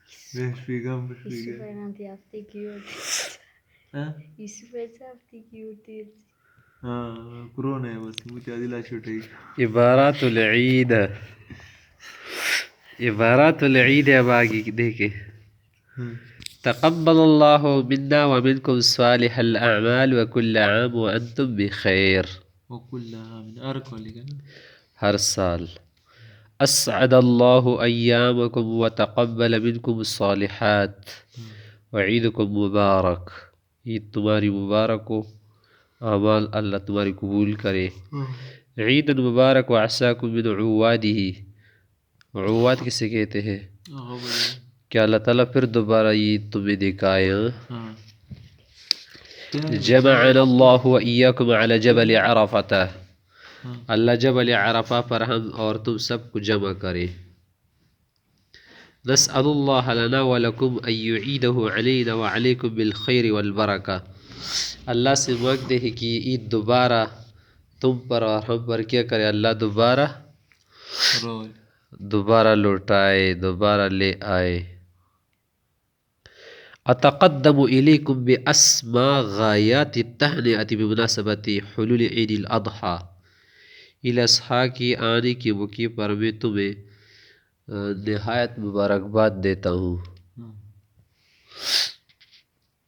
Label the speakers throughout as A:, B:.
A: Yusuf ananti hafti yote. Yusuf hafti yote.
B: كورونا يا بس مو هذه لا شو تيجي
C: عبارات العيد يا باقي ديكي تقبل الله منا ومنكم صالح الأعمال وكل عام وأنتم بخير
B: وكلها من أركل
C: هر سال أسعد الله أيامكم وتقبل منكم الصالحات وعيدكم مبارك عيد تمہاری مبارک ہو اعمال اللہ تمہاری قبول کرے عید مبارک وعساکم من عواده عواد کسے کہتے ہیں کہ اللہ تعالیٰ پھر دوبارہ عید تمہیں دکھائے جمعنا اللہ وإیاکم علی جبل عرفہ اللہ جبل عرفہ پر ہم اور تم سب کو جمع کرے نسأل اللہ لنا ولکم ان یعیدہ علینا وعلیکم بالخیر والبرکہ اللہ سے مانگتے ہیں کہ عید دوبارہ تم پر اور ہم پر کیا کرے اللہ دوبارہ لوٹائے دوبارہ لے آئے اتقدم الیکم باسما غایات التہنئۃ بمناسبت حلول عید الاضحیٰ الاضحیٰ کی آنے کے موقع پر میں تمہیں نہایت مبارکباد دیتا ہوں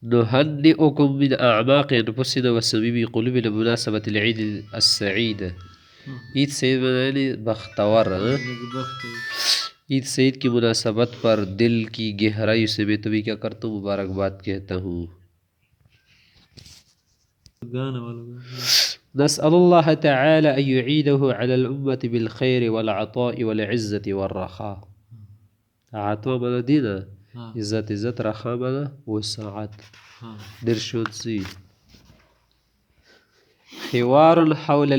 C: نہنئکم من اعماق انفسنا وصمیم قلوبنا بمناسبت العید السعید عید سعید یعنی بختور عید سعید کی مناسبت پر دل کی گہرائی سے میں تمہیں کیا کرتا ہوں مبارکباد کہتا ہوں نسأل اللہ تعالی ان یعیدہ علی الامت بالخیر والعطاء والعزة والرخاء عطاء مانا دینا عزت رخاء مانا وسعت درشون سی حوار حول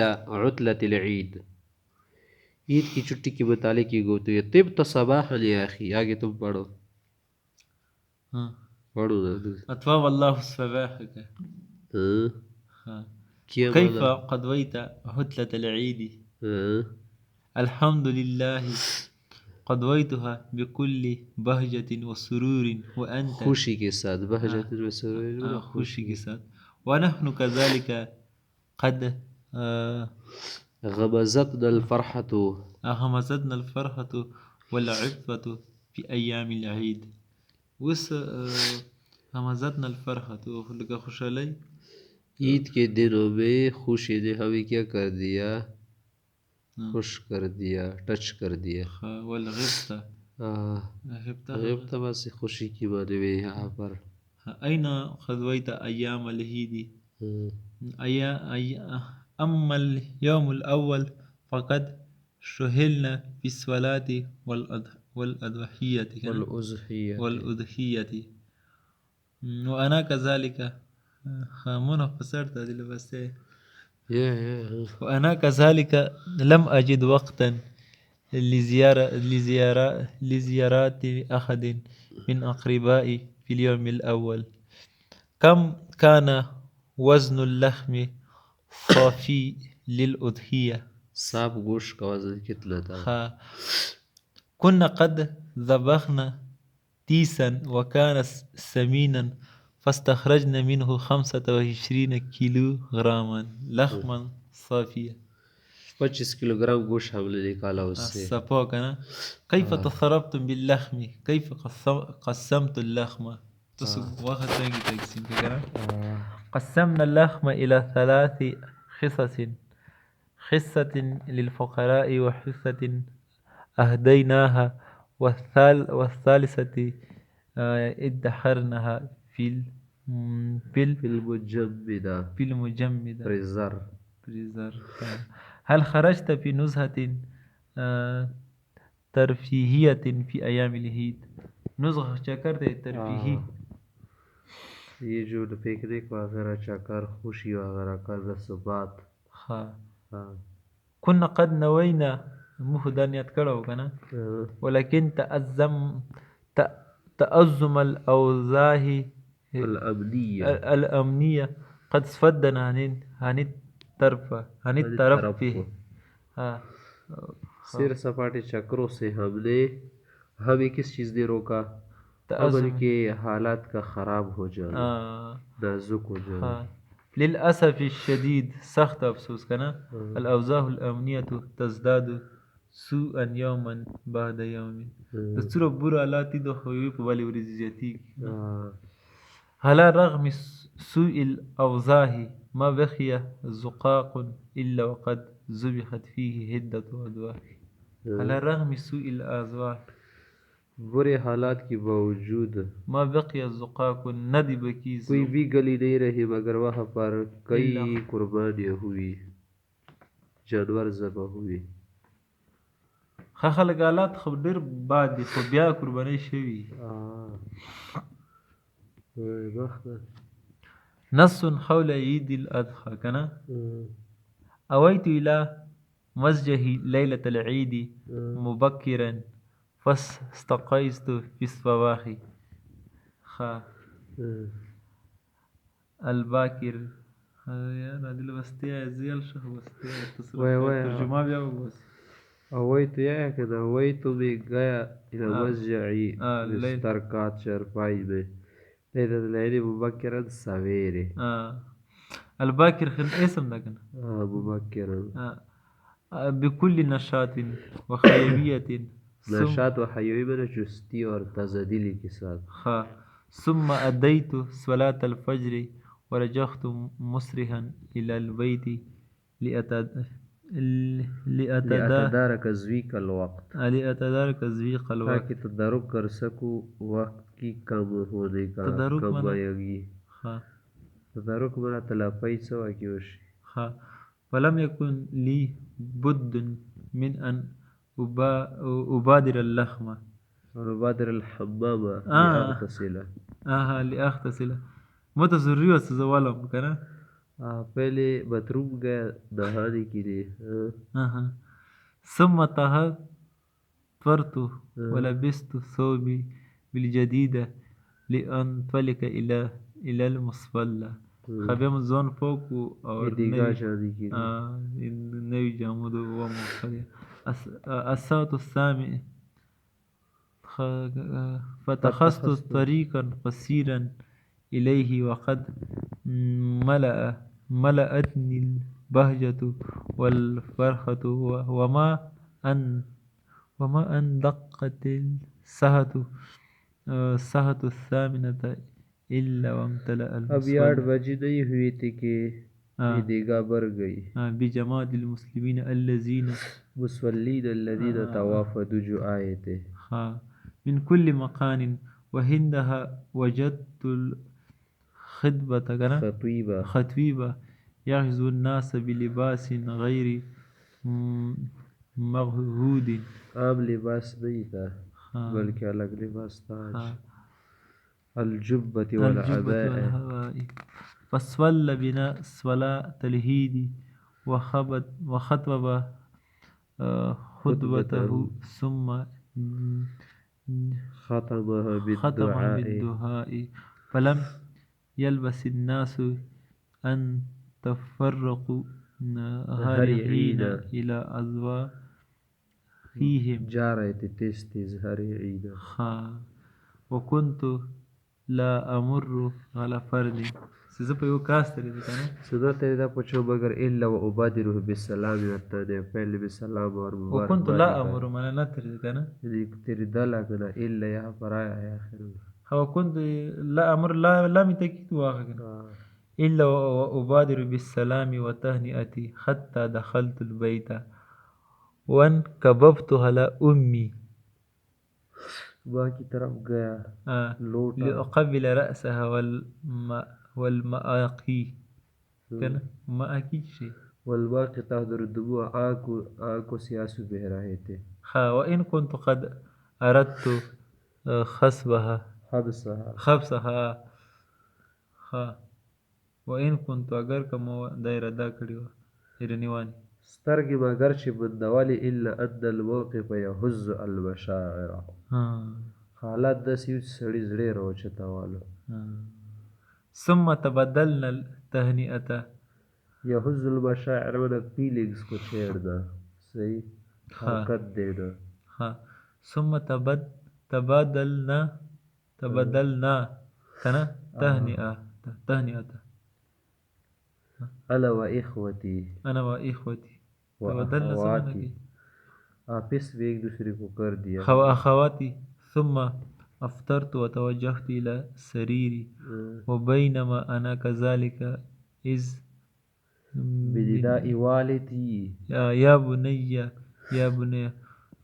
C: عطلة العید عید کی چھٹی کے متعلق یہ گفتگو ہے طبت صباحا یا اخی آگے تم پڑھو پڑھو
B: أطفى الله صباحك كيف قضيت عطلة العيد الحمد لله قضيتها بكل بهجة وسرور وأنت
C: خوشی کے ساتھ بہجت وسرور
B: خوشی کے ساتھ ونحن كذلك قد
C: غمزتنا
B: الفرحة والعفة في أيام العيد وس غمزتنا الفرحة لگا خوشحالی
C: عید کے دنوں میں خوشی نے ہمیں کیا کر دیا خوش کر دیا ٹچ کر دیا غبطہ بس خوشی کی معنی میں یہاں پر
B: أين قضيت أيام العيد أما اليوم الأول فقد شهلنا في الصلاة والأضحية وأنا كذلك وأنا كذلك لم أجد وقتا لزيارات أحد من أقربائي في اليوم الأول كم كان وزن اللحم صافي للأضحية
C: صاف گوشت کا وزن کتنا تھا
B: كنا قد ذبحنا تيسا وكان سمينا فاستخرجنا منه 25 كيلو غراما لحما صافيا
C: 25 کلو گرام گوشت ہم نے نکالا اس سے
B: صفاكنا كيف تصرفتم باللحم كيف قسمت اللحم قسمنا اللحم إلى 3 حصص حصة للفقراء وحصة أهديناها والثالثة ادخرناها في المجمدة
C: فريزر
B: هل خرجت في نزهة ترفيهية في أيام العيد نزهة چکر دے ترفیہی
C: یہ جو پکنک وغیرہ چکر خوشی وغیرہ کا رسوبات
B: كنا قد نوينا مهدانيات كرو كنا ولكن تأزم الأوزاه الأمنية قد صفدنا عن الترف فيه
C: سیر سپاٹی چکروں سے ہم نے हमें किस चीज़ ने रोका? अमल के हालात का ख़राब हो जाना, नाजुक हो जाना।
B: हाँ लिलअसफ الشديد सख्त अफसोस का ना الأوضاع الأمنية تزداد سوءا يوما بعد يوم دستور بور حالات د خوي په بالي ورځ زیاتیږي على رغم سوء الأوضاع ما بقي زقاق إلا وقد ذبحت فيه عدة أدواء على رغم سوء الأوضاع
C: बुरे हालात के बावजूद
B: ما بقي زقاق ندی بکی
C: कोई भी गली नहीं रही मगर वहाँ पर कई कुर्बानियाँ हुई, जानवर ज़बह हुए।
B: خلک حالات خو ډېر باد دي خو بیا قرباني شوي. نص حول عيد الأضحى كنا أويت إلى مسجد ليلة العيد مبكرا فاستيقظت في الصباح الباكر يا نادل بستيا زيال شخ بستيا ترجمة بيا بس
C: أويت يا كده أويت بقى إلى مسجد لستركات شرفاي به ليلة العيد مبكرا سويري
B: الباكر خل اسم ده كان
C: مبكرا
B: بكل نشاط وخيبية
C: نشاط وحيوية من جستي और तज़दीली के साथ
B: ثم أديت صلاة الفجر ورجعت مسرحا إلى البيت
C: لأتدارك زويق الوقت
B: ताकि
C: तदारुक कर सकूं वक्त की कम होने का कम आएगी। तदारुक मना तलाफी सवा की वशी
B: فلم يكن لي بد من أن أبادر اللخمة
C: ونبادر الحمام
B: لأغتسل متضرری و سزوالم کنه
C: पहले बाथरूम गया नहाने के लिए
B: ثم طهرت ولبست ثوبي بالجديدة لأنطلق إلى المصلى خبيم زون فوق أو نوي جامود ومخلي الساعة الثامنة فتخذت طريقا قصيرا إليه وقد ملأتني البهجة والفرحة وما أن دقت الساعة الثامنة إلا وامتلأ
C: المصلى. अब 8 बजे नहीं हुई थी कि ईदगाह भर गई
B: بجماعة المسلمين الذين
C: मुसल्लीन الذين तवाफदू जो आए थे
B: من كل مكان وهندها وجدت خطيبة يغزو الناس بلباس غير مغهود
C: عام لباس नहीं था बल्कि अलग लिबास था الجبة والعباء
B: فصلى بنا صلاة العيد وخطب خطبته ثم
C: ختمها بالدعاء
B: فلم يلبس الناس أن تفرقوا هارعين إلى أزواجهم
C: جارت تستيز هارعين
B: وكنت لا أمر على فرد سيزبا يو كاستر
C: سدوت إذا بچو مگر إلا وأبادره بالسلام والتاني فعل بالسلام والمبارك
B: وكنت لا أمر ما أنا نتري كنا
C: تردلا كنا إلا يا فرايا يا آخر
B: هو كنت لا أمر لا متأكد واقع إلا وأبادر بالسلام وتهنئتي حتى دخلت البيت وانكببت على أمي
C: माँ की तरफ गया
B: لأقبل رأسها والمآقي كان مآقي شيء
C: والباقي تحضر الدموع आंखों से आंसू बह रहे थे
B: وإن كنت قد أردت خبسها وإن كنت أگر كما دايرة دا کړي هرنيوان
C: سترګې مگر چې بندولې إلا أن الموقف يهز المشاعر حالات داسې یو چې سړي زړه راوچتاوه
B: ثم تبدلنا التهنئة
C: يهز المشاعر من feelings को छेड़ना सही حرکت देना
B: ثم تبادلنا كنا تهنئة
C: أنا وإخوتي
B: أنا وإخوتي تبادلنا سمعنا
C: وأخواتي
B: की
C: आपस में एक दूसरे को कर दिया
B: أخواتي ثم أفطرت وتوجهت إلى سريري وبينما أنا كذلك إذ
C: بنداء والدي
B: يا بني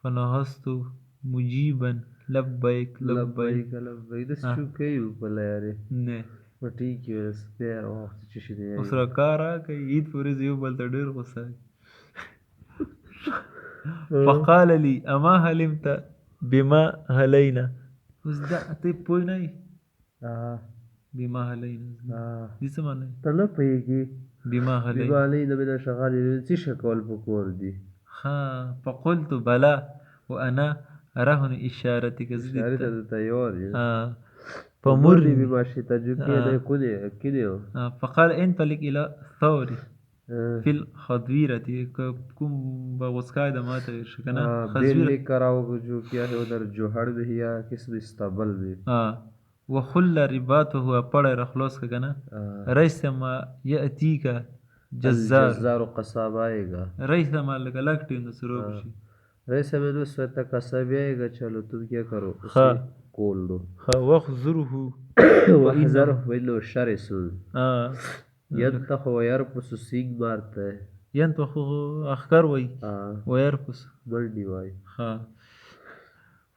B: فنهضت مجيبا لبيك
C: لبيك لبيك دس چوکې وبله یارې
B: نه
C: پټی کې سپیر وخت چې شي دی
B: اوس را کارا کوي عید پورې یو بل ته ډېر غوسه فقال لي اما حلمت بما هلينا اوس دا ته پوه نه بما هلينا دې څه معنی
C: ته نه پوهېږي
B: بما هلينا
C: من شغال څه شکول پکور دي
B: فقلت بلا وانا أرهن إشارتك
C: إشارتك تيار
B: فمرني
C: بما شئت كده
B: فقال انطلق إلى ثور في الخضيرة كم بغسكاي ما تغير شكنا
C: خضيرة كراو جو كیا ہے ادھر جوہر بھی یا قسم استبل بھی
B: وخل رباطه پڑ رخلوس کا کنا رئیس ما يأتيك
C: جزار قصاب آئے گا
B: رئیس ما لگا لگتی نسرو بشی
C: رئیس میں نو سویتا قصاب آئے گا چلو تم کیا کرو اسے کول دو
B: وخذره
C: وحذره وإنه شرس ينتخ ويرقص سينگ مارتا ہے
B: ينتخ أخكر ويرقص
C: مرني واي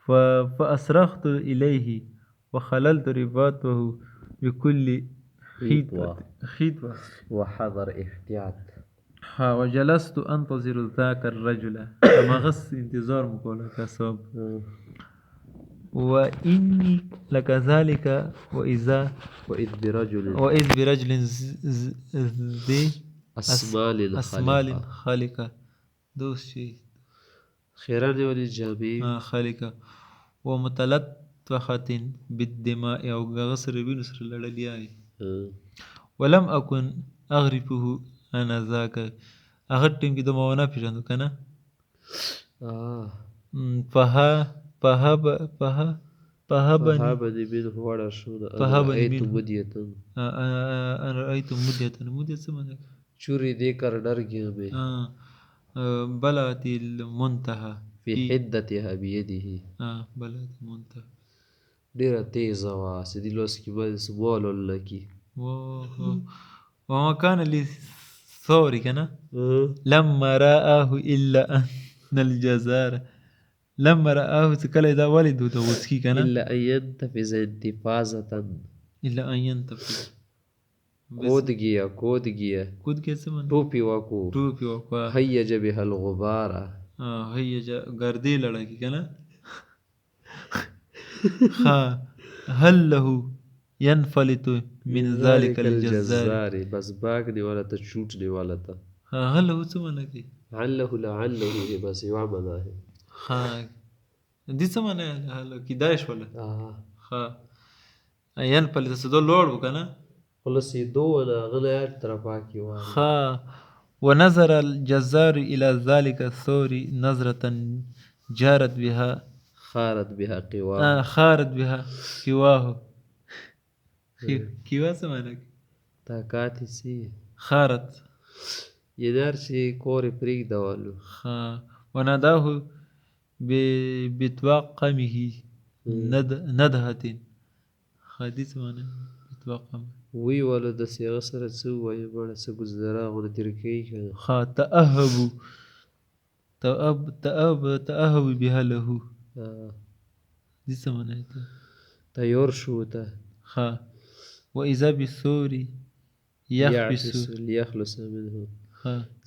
B: فأصرخت إليه وخللت رباطه بكل خطوة
C: وحضر احتياط
B: وجلست أنتظر ذاك الرجل كما غص انتظار مقولة كسب وإني لكذلك وإذ برجل ذي أسمال خالقة دوس شيء
C: خيران ولي جامي
B: خالقة ومتلطخة بالدماء أو غسر بنسر للياي ولم أكن أغرفه أنا ذاك أغرتم كده ما وانا بيجاندو كنا
C: فهابني منه ورشونا أنا
B: رأيت مدية سمنك
C: چوری دے کر ڈر گیا میں
B: بلغت المنتهى
C: في حدتها بيده
B: بلغت المنتهى
C: ډیره تیز وا سدي لوس کی بل سمول لکی
B: وما كان للثور كنا لما رآه إلا أن الجزار لما رآه تكلا إذا والده دوسكي كنا
C: إلا أن ينتفز انتفازة
B: إلا أن ينتفز
C: کود گیا
B: سمن
C: ٹوپی واکو هیج بها الغبارة
B: هیج گردی لڑکی کنا هل له ينفلت من ذلك الجزار
C: بس باغ دی والا تا چوٹ دی والا تا
B: هل له سمن کی
C: لعله بس يعمل ہے
B: دي سمن هل کی داعش ولا ينفلت سدو لوڑ وکنا
C: خلص يدونا غنيات ترفاكي
B: ونظر الجزار إلى ذلك الثور نظرة جارت بها
C: خارت بها
B: قواه كيوا سمانك
C: تاكاتي سي
B: خارت
C: ينارشي كوري بريك دوالو
B: وناداه بتوقمه ندهة خادي سمانك بتوقمه
C: وی والو د سیغه سره څه وایي بړه څه ګزدرا غو تیر کوي
B: تأهب بها له دي سمانه
C: تیار شو ته
B: وإذا بالثور
C: يخلص منه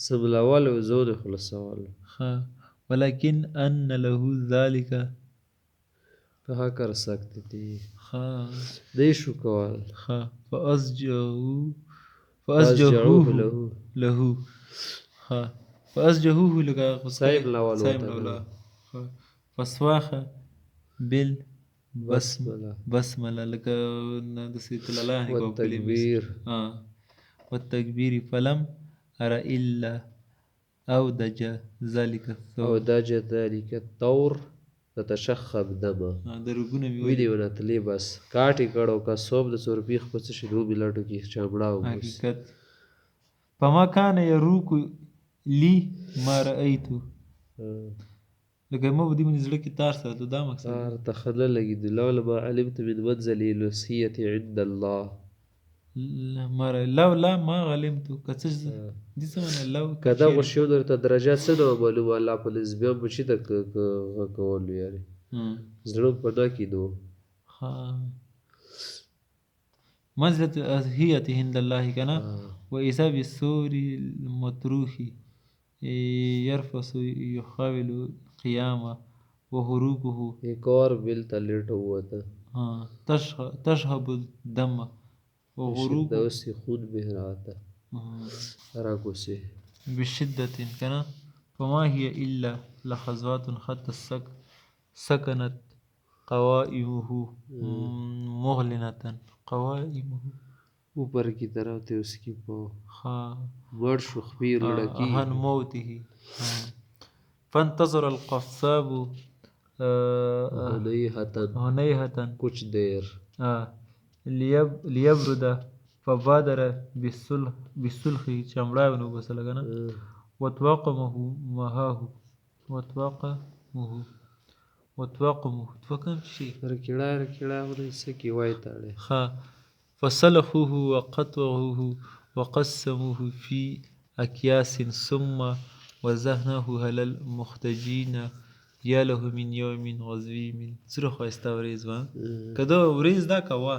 C: سبلاوال وزود خلصوال
B: ولكن أن له ذلك
C: کہا کر سکتے تھے دے شو کوال
B: فأسجهوه له فأسجهوه لغا
C: سايب لوالو
B: فصواخ بالبسملة لك ندسيت الله والتكبير فلم أرى إلا أودج ذلك الثور
C: تتشخب دمه
B: د رګونه مې
C: وینې ونتلې بس کاټ یې کړ او که صوب د سورپیخ په څه شي د وبې لټو کې چمړه وبوس
B: حقیقت فما کان یروک لی ما رأیتو لکه ما به دې مې زړه کې تار ساتو دا مقصد
C: تار ته ښه نه لګېدو لولا ما علمت من منزلي الوصیة عند الله
B: لولا ما علمتو که څه دې څه معنی لو
C: که دغو شیانو درته درجات څه نه وه معلومه الله په نسبیان به چي ته کولو یارې زړه په نه کېدو
B: منزلة الأضحية عند الله كنا وإذا بالسور المطروح يرفس يحاول قيامه وهروبه
C: ایک اور بل ته لیټ ووته
B: تشهب الدم وغروب
C: دوسي خون بهراته راکوسي
B: بشدة كنا فما هي إلا لحظات حتى سكنت قوائمه مغلنة قوائمه
C: اوپر کی طرف ته اس کی په مړ شو خبیر لڑکی
B: عن موته فانتظر القصاب هنيهة
C: کچھ دیر
B: ليبرد فبادر بالسلخ چمړا ونو بس لګنه وتواقمه مهاه وتواقمه توکم شي
C: رکړه ورسې کی وای تاړي
B: فسلخوه وقطعوه وقسموه في أكياس ثم وزهناه على المختجين يا له من يوم عظيم سره خواسته ورځ وا کدو ورځ دا کوا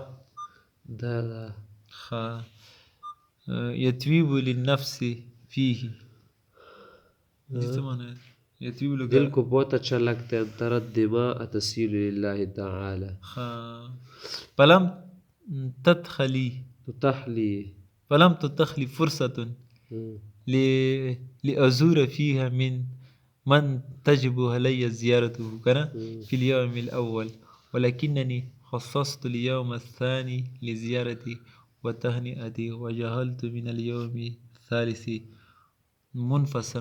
C: دا
B: يتويب للنفس فيه يتويب
C: دل کو بہت اچھا لگتا ہے ترد دماء تسيل لله تعالى
B: فلم تتخلي فرصة لأزور فيها من تجب علي زيارته كان في اليوم الأول ولكنني خصصت اليوم الثاني لزيارتي وتهنئتي وجعلت من اليوم الثالث منفسا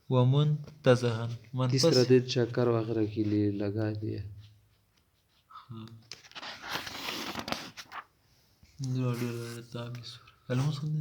B: ومنتزها
C: تیسرا دن چکر وغیرہ کے لیے لگا دیا
B: المسلم